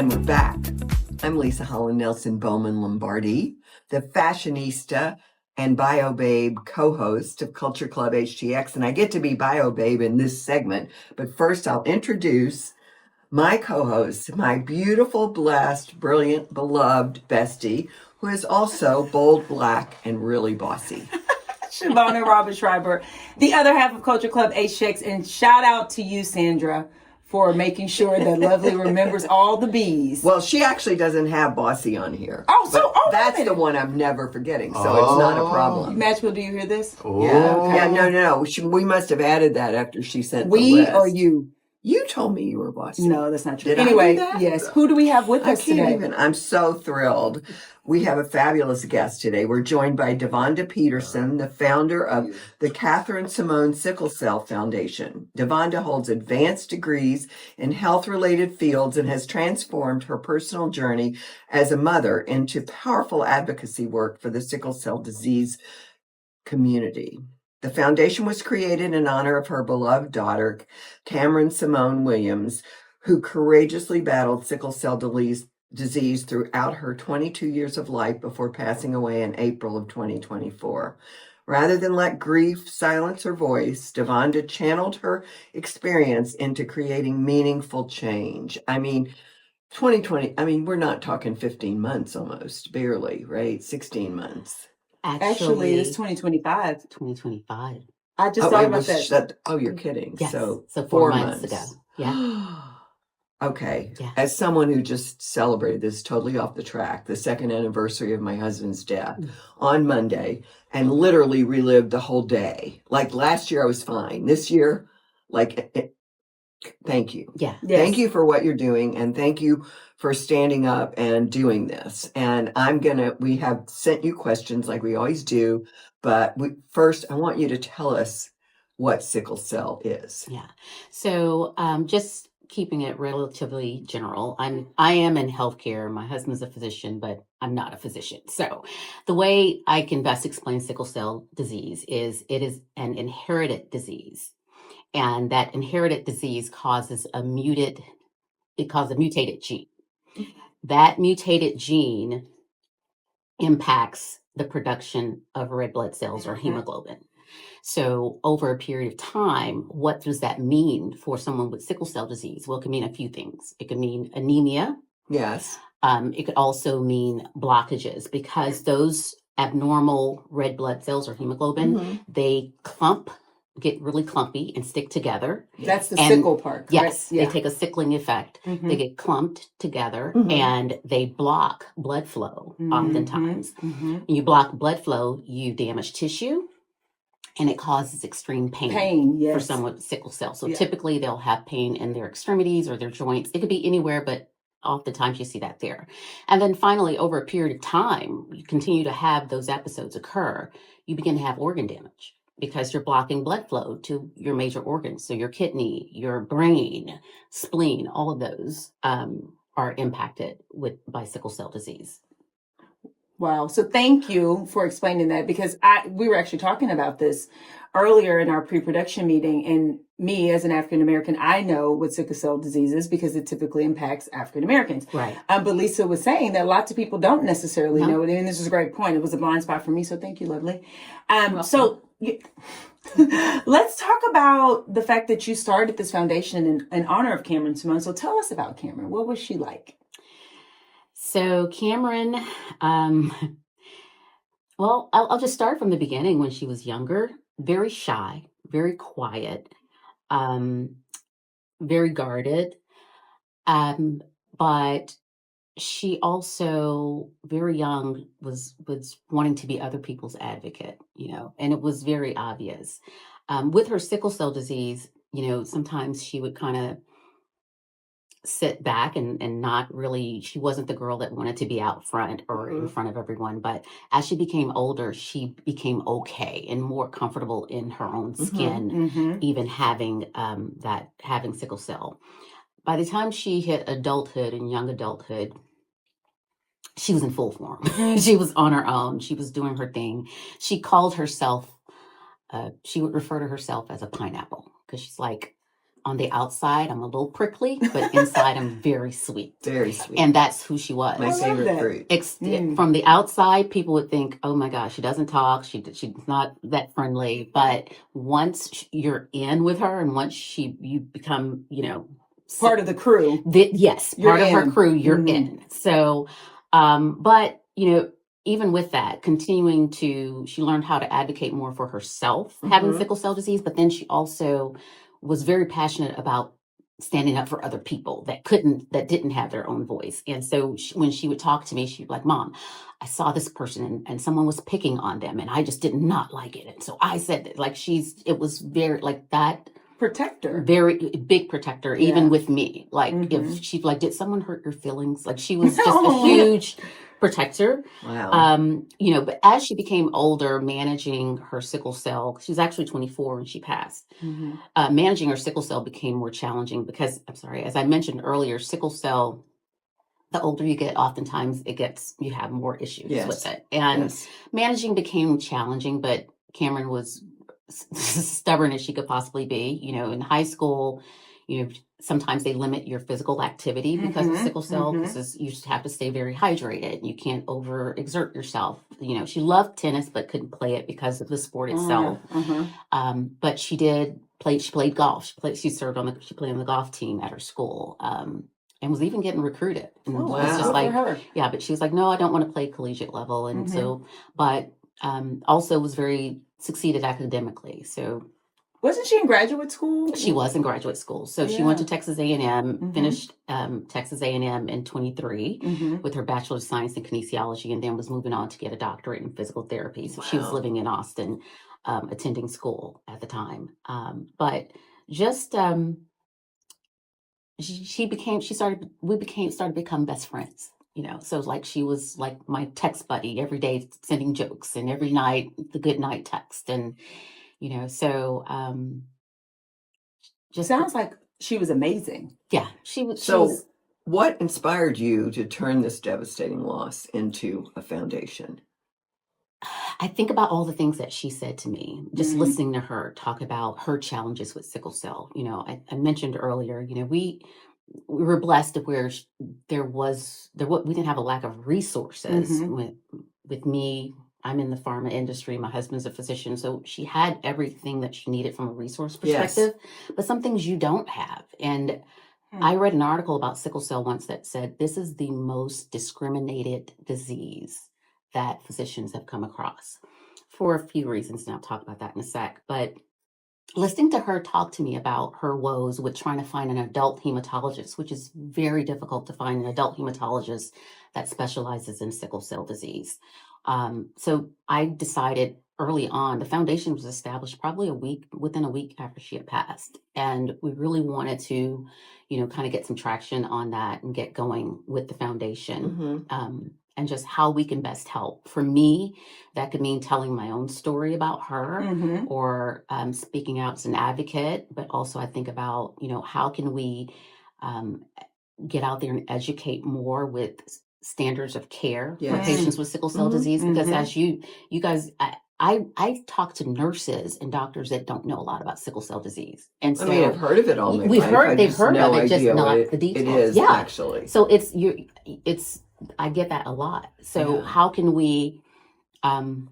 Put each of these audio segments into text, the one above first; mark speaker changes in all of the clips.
Speaker 1: And we're back. I'm Leisa Holland-Nelson Bowman Lombardi, the fashionista and Bio Babe co-host of Culture Club HTX. And I get to be Bio Babe in this segment. But first, I'll introduce my co-host, my beautiful, blessed, brilliant, beloved bestie, who is also bold, black, and really bossy.
Speaker 2: Shavonnah Robert Schreiber, the other half of Culture Club HTX. And shout out to you, Sandra, for making sure that Lovely remembers all the B's.
Speaker 1: Well, she actually doesn't have Bossy on here. That's the one I'm never forgetting, so it's not a problem.
Speaker 2: Matchville, do you hear this?
Speaker 1: Oh. Yeah, no. We must have added that after she sent the list.
Speaker 2: We or you?
Speaker 1: You told me you were Bossy.
Speaker 2: No, that's not true.
Speaker 1: Did
Speaker 2: anyway,
Speaker 1: I do that?
Speaker 2: Yes. Who do we have with us today?
Speaker 1: I'm so thrilled. We have a fabulous guest today. We're joined by Davonda Peterson, the founder of the Simone Sickle Cell Foundation. Davonda holds advanced degrees in health-related fields and has transformed her personal journey as a mother into powerful advocacy work for the sickle cell disease community. The foundation was created in honor of her beloved daughter, Kamryn Simone Williams, who courageously battled sickle cell disease throughout her 22 years of life before passing away in April of 2024. Rather than let grief silence her voice, Davonda channeled her experience into creating meaningful change. 2020, we're not talking 15 months almost, barely, right? 16 months.
Speaker 2: Actually, it's 2025.
Speaker 3: 2025.
Speaker 2: I just thought about that.
Speaker 1: You're kidding.
Speaker 3: Yes.
Speaker 1: So
Speaker 3: 4 months ago. Yeah.
Speaker 1: Okay.
Speaker 3: Yeah.
Speaker 1: As someone who just celebrated this totally off the track, the second anniversary of my husband's death on Monday, and literally relived the whole day. Like last year I was fine. This year, thank you.
Speaker 3: Yeah.
Speaker 2: Yes.
Speaker 1: Thank you for what you're doing, and thank you for standing up and doing this. And we have sent you questions like we always do, but first I want you to tell us what sickle cell is.
Speaker 3: Yeah. So just keeping it relatively general, I am in healthcare. My husband's a physician, but I'm not a physician. So the way I can best explain sickle cell disease is it is an inherited disease. And that inherited disease causes a mutated gene. That mutated gene impacts the production of red blood cells or hemoglobin. So over a period of time, what does that mean for someone with sickle cell disease? Well, it can mean a few things. It could mean anemia.
Speaker 1: Yes.
Speaker 3: It could also mean blockages, because those abnormal red blood cells or hemoglobin, they get really clumpy and stick together.
Speaker 2: That's the sickle part, correct?
Speaker 3: Yes, they take a sickling effect. They get clumped together and they block blood flow oftentimes. When you block blood flow, you damage tissue and it causes extreme pain for someone with sickle cell. So typically they'll have pain in their extremities or their joints. It could be anywhere, but oftentimes you see that there. And then finally, over a period of time, you continue to have those episodes occur, you begin to have organ damage, because you're blocking blood flow to your major organs. So your kidney, your brain, spleen, all of those are impacted by sickle cell disease.
Speaker 2: Wow. So thank you for explaining that, because we were actually talking about this earlier in our pre-production meeting. And me as an African-American, I know what sickle cell disease is because it typically impacts African-Americans.
Speaker 3: Right.
Speaker 2: But Leisa was saying that lots of people don't necessarily know it. And this is a great point. It was a blind spot for me. So thank you, Lovely. Let's talk about the fact that you started this foundation in honor of Kamryn Simone. So tell us about Kamryn. What was she like?
Speaker 3: So Kamryn, well, I'll just start from the beginning. When she was younger, very shy, very quiet, very guarded, but she also, very young, was wanting to be other people's advocate, and it was very obvious. With her sickle cell disease, sometimes she would kind of sit back and not really, she wasn't the girl that wanted to be out front or in front of everyone. But as she became older, she became okay and more comfortable in her own skin, even having sickle cell. By the time she hit adulthood and young adulthood, she was in full form. She was on her own. She was doing her thing. She called herself, she would refer to herself as a pineapple, because she's like on the outside, I'm a little prickly, but inside, I'm very sweet.
Speaker 1: Very sweet.
Speaker 3: And that's who she was.
Speaker 1: My
Speaker 2: I love
Speaker 1: favorite
Speaker 2: that.
Speaker 1: fruit.
Speaker 3: From the outside, people would think, "Oh my gosh, she doesn't talk. She's not that friendly." But once you're in with her, and once you become,
Speaker 2: Part of the crew.
Speaker 3: yes,
Speaker 2: You're
Speaker 3: part of her
Speaker 2: in.
Speaker 3: crew, you're
Speaker 2: Mhm.
Speaker 3: in. So, but even with that, she learned how to advocate more for herself having
Speaker 1: Mhm.
Speaker 3: sickle cell disease. But then she also was very passionate about standing up for other people that didn't have their own voice. And so when she would talk to me, she'd be like, "Mom, I saw this person and someone was picking on them and I just did not like it. And so I said that." Like it was very like that,
Speaker 2: Protector.
Speaker 3: very big protector,
Speaker 2: Yeah.
Speaker 3: even with me. Like
Speaker 2: Mhm.
Speaker 3: if she'd like, "Did someone hurt your feelings?" Like she was just
Speaker 2: Oh.
Speaker 3: a huge protector.
Speaker 1: Wow.
Speaker 3: But as she became older, managing her sickle cell, she's actually 24 when she passed.
Speaker 2: Mhm.
Speaker 3: Managing her sickle cell became more challenging because, I'm sorry, as I mentioned earlier, sickle cell, the older you get, oftentimes you have more issues
Speaker 1: Yes.
Speaker 3: with it. And
Speaker 1: Yes.
Speaker 3: managing became challenging, but Kamryn was stubborn as she could possibly be. In high school, sometimes they limit your physical activity because of
Speaker 2: Mhm,
Speaker 3: sickle cell,
Speaker 2: mhm.
Speaker 3: because you just have to stay very hydrated. You can't overexert yourself. She loved tennis, but couldn't play it because of the sport itself. But she played golf. She played on the golf team at her school. And was even getting recruited. And
Speaker 2: Oh,
Speaker 3: was
Speaker 1: wow.
Speaker 3: just
Speaker 2: good
Speaker 3: like,
Speaker 2: for her.
Speaker 3: yeah, but she was like, "No, I don't want to play collegiate level." And
Speaker 2: Mhm.
Speaker 3: so, but also was very succeeded academically. So
Speaker 2: Wasn't she in graduate school?
Speaker 3: she was in graduate school. So she went to
Speaker 2: Yeah.
Speaker 3: Texas A&M,
Speaker 2: Mhm.
Speaker 3: finished Texas A&M in 23
Speaker 2: Mhm.
Speaker 3: with her Bachelor of Science in Kinesiology, and then was moving on to get a doctorate in physical therapy. So she was
Speaker 1: Wow.
Speaker 3: living in Austin, attending school at the time. But just we started to become best friends. So like she was like my text buddy every day, sending jokes, and every night the good night text, and so just
Speaker 2: Sounds like she was amazing.
Speaker 3: yeah, she was.
Speaker 1: So, what inspired you to turn this devastating loss into a foundation?
Speaker 3: I think about all the things that she said to me, just
Speaker 2: Mhm.
Speaker 3: listening to her talk about her challenges with sickle cell. I mentioned earlier, we were blessed to where we didn't have a lack of resources.
Speaker 2: Mhm.
Speaker 3: With me, I'm in the pharma industry. My husband's a physician, so she had everything that she needed from a resource
Speaker 1: Yes.
Speaker 3: perspective. But some things you don't have, and
Speaker 2: Hmm.
Speaker 3: I read an article about sickle cell once that said this is the most discriminated disease that physicians have come across for a few reasons. And I'll talk about that in a sec. But listening to her talk to me about her woes with trying to find an adult hematologist, which is very difficult to find an adult hematologist that specializes in sickle cell disease. So I decided early on, the foundation was established probably within a week after she had passed. And we really wanted to, kind of get some traction on that and get going with the foundation.
Speaker 1: Mhm.
Speaker 3: And just how we can best help. For me, that could mean telling my own story about her,
Speaker 2: Mhm.
Speaker 3: or speaking out as an advocate. But also I think about, how can we um, get out there and educate more with standards of care for
Speaker 1: Yes.
Speaker 3: patients with sickle cell
Speaker 1: Mhm.
Speaker 3: disease, because
Speaker 2: Mhm.
Speaker 3: as you guys, I talk to nurses and doctors that don't know a lot about sickle cell disease. And
Speaker 1: I mean, I've
Speaker 3: so
Speaker 1: heard of it all my
Speaker 3: they've
Speaker 1: life. I
Speaker 3: heard
Speaker 1: just
Speaker 3: of
Speaker 1: no
Speaker 3: it, just
Speaker 1: idea what
Speaker 3: not the
Speaker 1: it
Speaker 3: details.
Speaker 1: is
Speaker 3: Yeah.
Speaker 1: actually.
Speaker 3: So it's I get that a lot. So
Speaker 1: Yeah.
Speaker 3: how can we um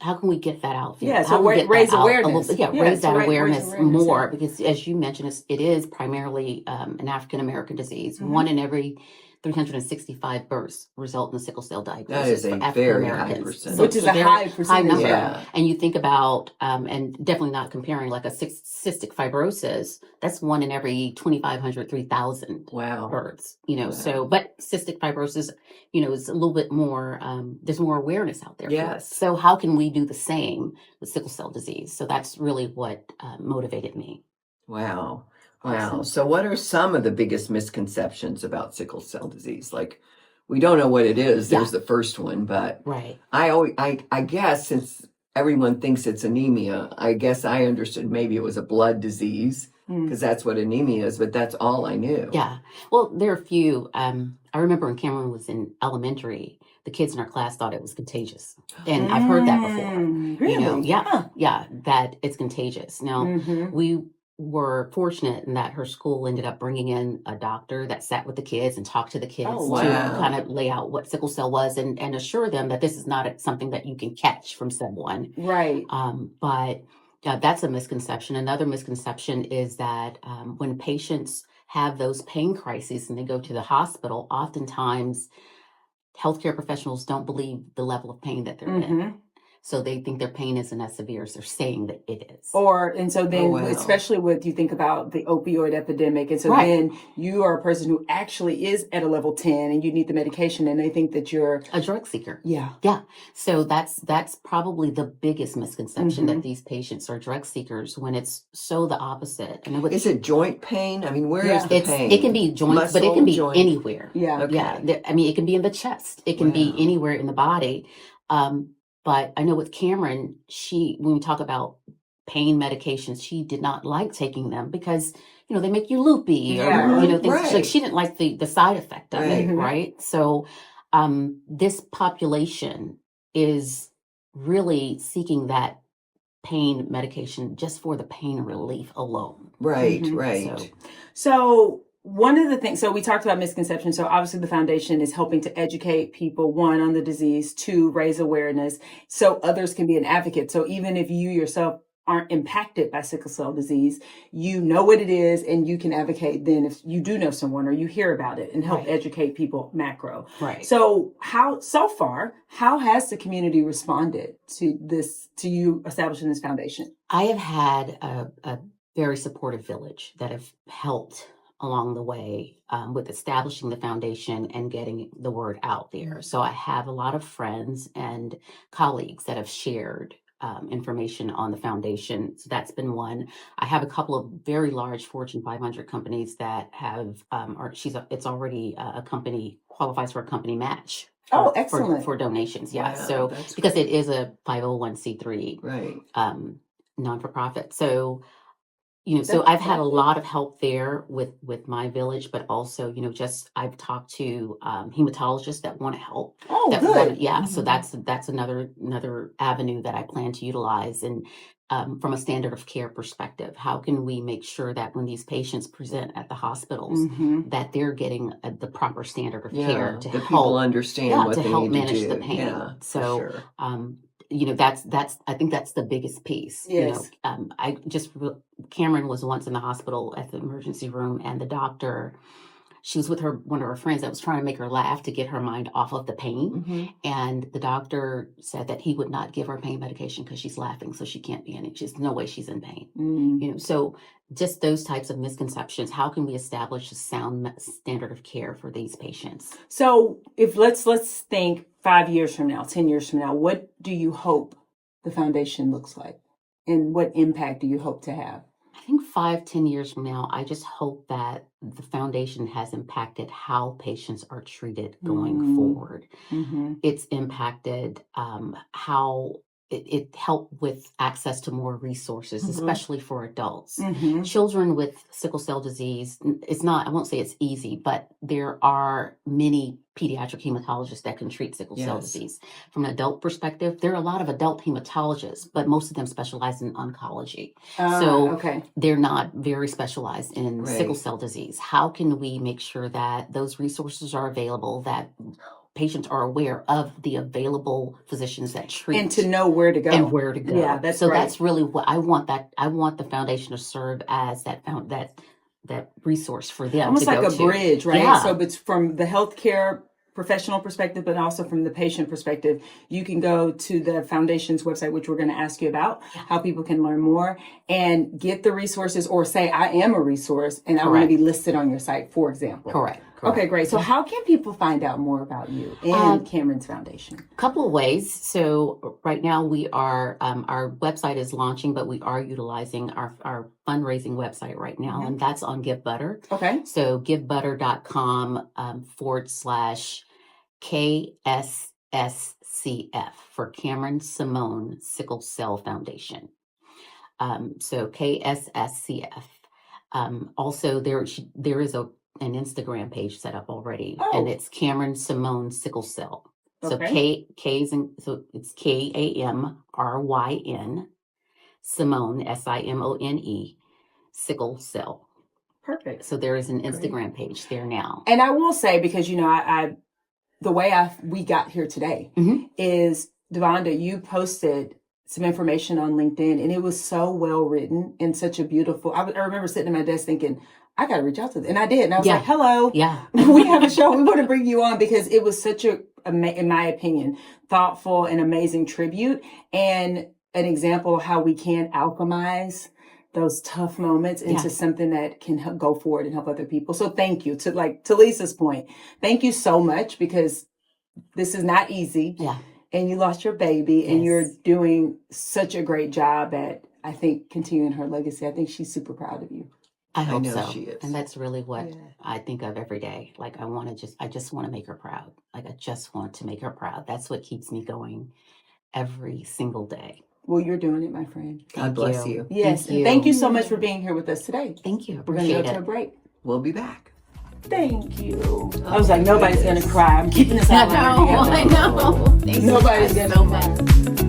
Speaker 3: how can we get that out there?
Speaker 2: Yeah,
Speaker 3: How
Speaker 2: so
Speaker 3: can we get
Speaker 2: raise
Speaker 3: that out a little
Speaker 2: awareness.
Speaker 3: bit? Yeah,
Speaker 2: Yeah,
Speaker 3: raise
Speaker 2: to
Speaker 3: that
Speaker 2: raise
Speaker 3: awareness
Speaker 2: awareness,
Speaker 3: more,
Speaker 2: yeah.
Speaker 3: because as you mentioned, it is primarily an African American disease.
Speaker 2: Mhm.
Speaker 3: 1 in every 365 births result in a sickle cell
Speaker 1: That
Speaker 3: diagnosis
Speaker 1: is a
Speaker 3: for African
Speaker 1: very high
Speaker 3: Americans.
Speaker 1: percentage.
Speaker 2: Which is a
Speaker 3: very
Speaker 2: high percentage.
Speaker 3: number.
Speaker 1: Yeah.
Speaker 3: And you think about, and definitely not comparing like a cystic fibrosis, that's 1 in every 2,500, 3,000
Speaker 1: Wow.
Speaker 3: births,
Speaker 1: Wow.
Speaker 3: so, but cystic fibrosis, is a little bit more, there's more awareness out there for it.
Speaker 1: Yes.
Speaker 3: So how can we do the same with sickle cell disease? So that's really what motivated me.
Speaker 1: Wow. Wow.
Speaker 2: Awesome.
Speaker 1: So, what are some of the biggest misconceptions about sickle cell disease? Like, we don't know what it is. There's the first one, but
Speaker 3: Right.
Speaker 1: I guess since everyone thinks it's anemia, I guess I understood maybe it was a blood disease
Speaker 2: Mm.
Speaker 1: because that's what anemia is, but that's all I knew.
Speaker 3: Yeah. Well, there are a few. I remember when Kamryn was in elementary, the kids in our class thought it was contagious. And I've heard that before.
Speaker 2: Really?
Speaker 3: Yeah, that it's contagious. Now,
Speaker 2: Mhm.
Speaker 3: we were fortunate in that her school ended up bringing in a doctor that sat with the kids and talked to the kids
Speaker 2: Oh,
Speaker 3: to
Speaker 1: wow.
Speaker 3: kind of lay out what sickle cell was and assure them that this is not something that you can catch from someone.
Speaker 2: Right.
Speaker 3: But that's a misconception. Another misconception is that when patients have those pain crises and they go to the hospital, oftentimes healthcare professionals don't believe the level of pain that they're in.
Speaker 2: Mm-hmm.
Speaker 3: So they think their pain isn't as severe as they're saying that it is.
Speaker 2: And so then,
Speaker 1: wow.
Speaker 2: especially with, you think about the opioid epidemic. And so
Speaker 3: Right.
Speaker 2: then you are a person who actually is at a level 10 and you need the medication and they think that you're
Speaker 3: A drug seeker.
Speaker 2: Yeah.
Speaker 3: Yeah. So that's probably the biggest misconception,
Speaker 2: Mhm.
Speaker 3: that these patients are drug seekers, when it's so the opposite. And
Speaker 1: Is it joint pain? I mean, where is
Speaker 2: Yeah.
Speaker 1: the pain?
Speaker 3: it can be joints, but it
Speaker 1: Muscle,
Speaker 3: can be
Speaker 1: joint?
Speaker 3: anywhere.
Speaker 2: Yeah.
Speaker 1: Okay.
Speaker 3: Yeah. I mean, it can be in the chest. It can be
Speaker 1: Wow.
Speaker 3: anywhere in the body. But I know with Kamryn, when we talk about pain medications, she did not like taking them because, they make you loopy
Speaker 2: Yeah.
Speaker 3: or, things like,
Speaker 1: Right.
Speaker 3: she didn't like the side effect of it.
Speaker 2: Right.
Speaker 3: Right. So, this population is really seeking that pain medication just for the pain relief alone.
Speaker 1: Right,
Speaker 2: Mhm.
Speaker 1: right.
Speaker 2: So one of the things, so we talked about misconceptions. So obviously the foundation is helping to educate people, one, on the disease, two, raise awareness so others can be an advocate. So even if you yourself aren't impacted by sickle cell disease, you know what it is and you can advocate then if you do know someone or you hear about it and help
Speaker 3: Right.
Speaker 2: educate people macro.
Speaker 3: Right.
Speaker 2: So how has the community responded to you establishing this foundation?
Speaker 3: I have had a very supportive village that have helped along the way with establishing the foundation and getting the word out there. So I have a lot of friends and colleagues that have shared information on the foundation. So that's been one. I have a couple of very large Fortune 500 companies that have, it's already a company, qualifies for a company match.
Speaker 2: Oh, excellent.
Speaker 3: For donations. Yeah.
Speaker 1: Wow,
Speaker 3: So
Speaker 1: that's
Speaker 3: because
Speaker 1: great.
Speaker 3: it is a 501c3
Speaker 1: Right.
Speaker 3: non-for-profit. So, so
Speaker 2: That's
Speaker 3: I've had a
Speaker 2: fantastic.
Speaker 3: lot of help there with my village, but also, just I've talked to hematologists that want to help.
Speaker 2: Oh,
Speaker 3: That
Speaker 2: good.
Speaker 3: yeah. So
Speaker 1: Mhm.
Speaker 3: that's another avenue that I plan to utilize. And from a standard of care perspective, how can we make sure that when these patients present at the hospitals,
Speaker 2: Mhm.
Speaker 3: that they're getting the proper standard of
Speaker 1: Yeah,
Speaker 3: care to
Speaker 1: that people
Speaker 3: help,
Speaker 1: understand what
Speaker 3: to
Speaker 1: they
Speaker 3: help
Speaker 1: need to
Speaker 3: manage the
Speaker 1: do.
Speaker 3: pain.
Speaker 1: Yeah, for
Speaker 3: So,
Speaker 1: sure.
Speaker 3: that's I think that's the biggest piece.
Speaker 2: Yes.
Speaker 3: Kamryn was once in the hospital at the emergency room, and the doctor, she was with one of her friends that was trying to make her laugh to get her mind off of the pain.
Speaker 1: Hmm.
Speaker 3: And the doctor said that he would not give her pain medication because she's laughing, so she can't be in it. There's no way she's in pain.
Speaker 2: Mm.
Speaker 3: So just those types of misconceptions. How can we establish a sound standard of care for these patients?
Speaker 2: So if let's think 5 years from now, 10 years from now, what do you hope the foundation looks like? And what impact do you hope to have?
Speaker 3: I think 5-10 years from now, I just hope that the foundation has impacted how patients are treated going forward.
Speaker 2: Mm-hmm.
Speaker 3: It's impacted how it helped with access to more resources,
Speaker 1: Mhm.
Speaker 3: especially for adults.
Speaker 2: Mm-hmm.
Speaker 3: Children with sickle cell disease, it's not, I won't say it's easy, but there are many pediatric hematologists that can treat sickle cell
Speaker 1: Yes.
Speaker 3: disease. From an adult perspective, there are a lot of adult hematologists, but most of them specialize in oncology. So
Speaker 2: Okay.
Speaker 3: they're not very specialized in sickle
Speaker 1: Right.
Speaker 3: cell disease. How can we make sure that those resources are available, that patients are aware of the available physicians that treat
Speaker 2: And to know where to go.
Speaker 3: and where to go?
Speaker 2: Yeah, that's
Speaker 3: so
Speaker 2: right.
Speaker 3: that's really what I want. I want the foundation to serve as that resource for them,
Speaker 2: Almost
Speaker 3: to
Speaker 2: like
Speaker 3: go
Speaker 2: a
Speaker 3: to.
Speaker 2: bridge, right?
Speaker 3: Yeah.
Speaker 2: So it's from the healthcare professional perspective, but also from the patient perspective. You can go to the foundation's website, which we're going to ask you about, how people can learn more and get the resources, or say, I am a resource and I want to
Speaker 3: Correct.
Speaker 2: be listed on your site, for example.
Speaker 3: Correct.
Speaker 2: Okay, great. So
Speaker 3: Yeah.
Speaker 2: how can people find out more about you and Kamryn's foundation?
Speaker 3: Couple of ways. So right now we are, our website is launching, but we are utilizing our fundraising website right now, and that's on Give Butter.
Speaker 2: Okay.
Speaker 3: So givebutter.com /KSSCF for Kamryn Simone Sickle Cell Foundation. So KSSCF. Also, there is an Instagram page set up already, and it's Kamryn Simone Sickle Cell. So
Speaker 2: Okay.
Speaker 3: so it's KAMRYN Simone SIMONE. sickle cell.
Speaker 2: Perfect.
Speaker 3: So there is an Instagram page there now.
Speaker 2: And I will say, because, I the way we got here today is, Davonda, you posted some information on LinkedIn, and it was so well written and such a beautiful, I remember sitting at my desk thinking, I got to reach out to them. And I did. And I was like, hello, we have a show. We want to bring you on, because it was such in my opinion, thoughtful and amazing tribute, and an example of how we can alchemize those tough moments into something that can go forward and help other people. So thank you to Leisa's point. Thank you so much, because this is not easy.
Speaker 3: Yeah.
Speaker 2: And you lost your baby, and you're doing such a great job at, I think, continuing her legacy. I think she's super proud of you.
Speaker 3: I hope
Speaker 1: know
Speaker 3: so.
Speaker 1: she is.
Speaker 3: And that's really what I think of every day. Like, I just want to make her proud. Like, I just want to make her proud. That's what keeps me going every single day.
Speaker 2: Well, you're doing it, my friend.
Speaker 1: God bless you.
Speaker 2: Yes. Thank you so much for being here with us today.
Speaker 3: Thank you.
Speaker 2: We're going to go to a break.
Speaker 1: We'll be back.
Speaker 2: Thank you. I was like, nobody's going to cry. I'm keeping this out.
Speaker 3: I know.
Speaker 2: Nobody's going to cry.